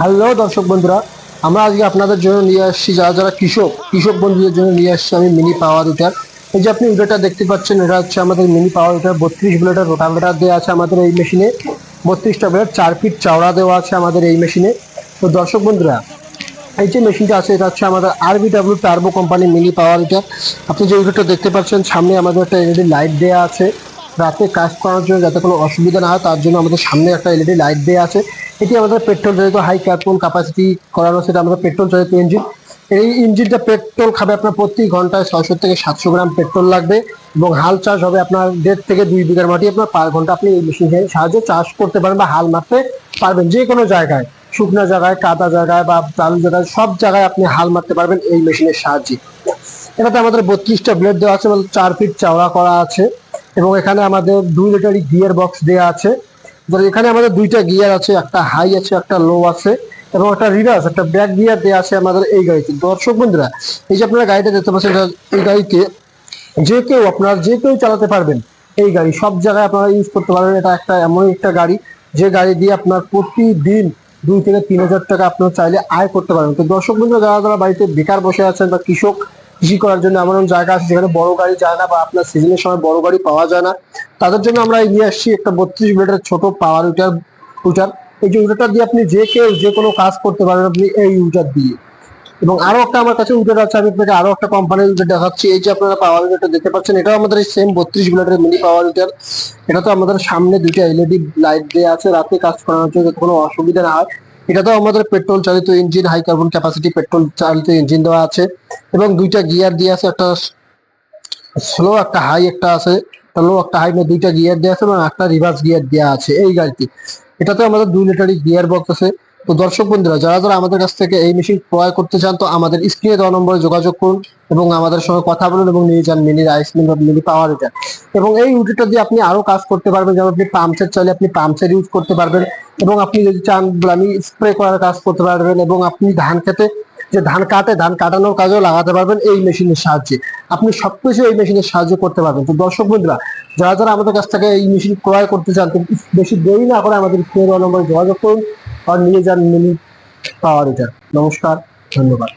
Hello দর্শক বন্ধুরা, আমরা আজকে আপনাদের জন্য নিয়ে আসছি যারা যারা কৃষক বন্ধুদের জন্য নিয়ে আসছি আমি মিনি পাওয়ার উইটার। এই যে আপনি উইটারটা দেখতে পাচ্ছেন, এটা হচ্ছে আমাদের মিনি পাওয়ার উইটার। 32 ব্লেডের রোটাভেটার দেওয়া আছে আমাদের এই মেশিনে। 32টা ব্লেড 4 ফিট চওড়া দেওয়া আছে আমাদের এই মেশিনে। তো দর্শক বন্ধুরা, এই যে মেশিনটা আছে এটা হচ্ছে আমাদের RBW turbo company mini power heater. আপনি যে উইটারটা দেখতে পাচ্ছেন, সামনে আমাদের একটা এলইডি লাইট দেওয়া আছে রাতে কাজ করার জন্য, যাতে কোনো অসুবিধা না হয় তার জন্য আমাদের সামনে একটা এলইডি লাইট দেওয়া আছে। এটি আমাদের পেট্রোল চালিত হাই কার্বন ক্যাপাসিটি করানো, সেটা আমাদের পেট্রোল চালিত ইঞ্জিন। এই ইঞ্জিনটা পেট্রোল খাবে আপনার প্রতি ঘন্টায় 600 থেকে 700 গ্রাম পেট্রোল লাগবে, এবং হাল চাষ হবে আপনার 1.5 থেকে 2 বিঘার মাটি আপনার পার ঘন্টা আপনি এই মেশিনের সাহায্যে চাষ করতে পারেন বা হাল মারতে পারবেন। যে কোনো জায়গায়, শুকনো জায়গায়, কাদা জায়গায় বা চালু জায়গায়, সব জায়গায় আপনি হাল মারতে পারবেন এই মেশিনের সাহায্যে। এটাতে আমাদের 32টা ব্লেড দেওয়া আছে, 4 ফিট চওড়া করা আছে, এবং এখানে আমাদের 2 লিটারি গিয়ার বক্স দেওয়া আছে। এখানে আমাদের 2টা গিয়ার আছে, একটা হাই আছে একটা লো আছে, এবং একটা রিভার্স একটা ব্যাক গিয়ার দেওয়া আছে আমাদের এই গাড়িতে। দর্শক বন্ধুরা, এই যে আপনারা গাড়িটা দেখতে পাচ্ছেন, এই গাড়িতে যে কেউ চালাতে পারবেন। এই গাড়ি সব জায়গায় আপনারা ইউজ করতে পারবেন। এটা একটা এমন একটা গাড়ি যে গাড়ি দিয়ে আপনার প্রতিদিন 2 থেকে 3 হাজার টাকা আপনার চাইলে আয় করতে পারবেন। তো দর্শক বন্ধুরা, যারা যারা বাড়িতে বেকার বসে আছেন বা কৃষি করার জন্য এমন এমন জায়গা আছে যেখানে বড় গাড়ি যায় না, বা আপনার সিজনের সময় বড় গাড়ি পাওয়া যায় না, তাদের জন্য আমরা নিয়ে আসছি একটা 32 ব্লেডের ছোট পাওয়ার উইটার। এই যে উইটারটা দিয়ে আপনি যে কেউ যে কোনো কাজ করতে পারবেন আপনি এই উইটার দিয়ে। এবং আরো একটা আমার কাছে উইটার আছে, আমি আপনাকে আরো একটা কোম্পানির উইটার দেখাচ্ছি। এই যে আপনারা পাওয়ার উইটারটা দেখতে পাচ্ছেন, এটাও আমাদের সেম 32 ব্লেডের মিনি পাওয়ার উইটার। এটা তো আমাদের সামনে 2টা এলইডি লাইট দেওয়া আছে রাতে কাজ করানোর জন্য, যাতে কোনো অসুবিধা না হয়। এটাতেও আমাদের পেট্রোল চালিত engine, high carbon capacity petrol চালিত ইঞ্জিন দেওয়া আছে, এবং 2টা গিয়ার দিয়ে আছে, একটা স্লো একটা হাই একটা আছে, একটা লো একটা হাই, 2টা গিয়ার দেওয়া আছে, এবং একটা রিভার্স গিয়ার দেওয়া আছে এই গাড়িতে। এটাতে আমাদের 2 লিটারি গিয়ার বক্স আছে। তো দর্শক বন্ধুরা, যারা যারা আমাদের কাছ থেকে এই মেশিন ক্রয় করতে চান, তো আমাদের স্ক্রিনে দেওয়া নম্বরে যোগাযোগ করুন এবং আমাদের সঙ্গে কথা বলুন, এবং নিয়ে যান মিনি রাইস মিল বা মিনি পাওয়ার হিটার। এবং এই উইটারটা দিয়ে আপনি আরো কাজ করতে পারবেন, যেমন আপনি পাম্প সেট চাইলে আপনি পাম্প সেট ইউজ করতে পারবেন, এবং আপনি যদি চান আমি স্প্রে করার কাজ করতে পারবেন, এবং আপনি ধান খেতে যে ধান কাটে ধান কাটানোর কাজেও লাগাতে পারবেন এই মেশিনের সাহায্যে। আপনি সবকিছু এই মেশিনের সাহায্য করতে পারবেন। তো দর্শক বন্ধুরা, যারা যারা আমাদের কাছ থেকে এই মেশিন ক্রয় করতে চান, তো বেশি দেরি না করে আমাদের স্ক্রিনে দেওয়া নম্বরে যোগাযোগ করুন আর নিয়ে যান মিনি পাওয়ার হিটার। নমস্কার, ধন্যবাদ।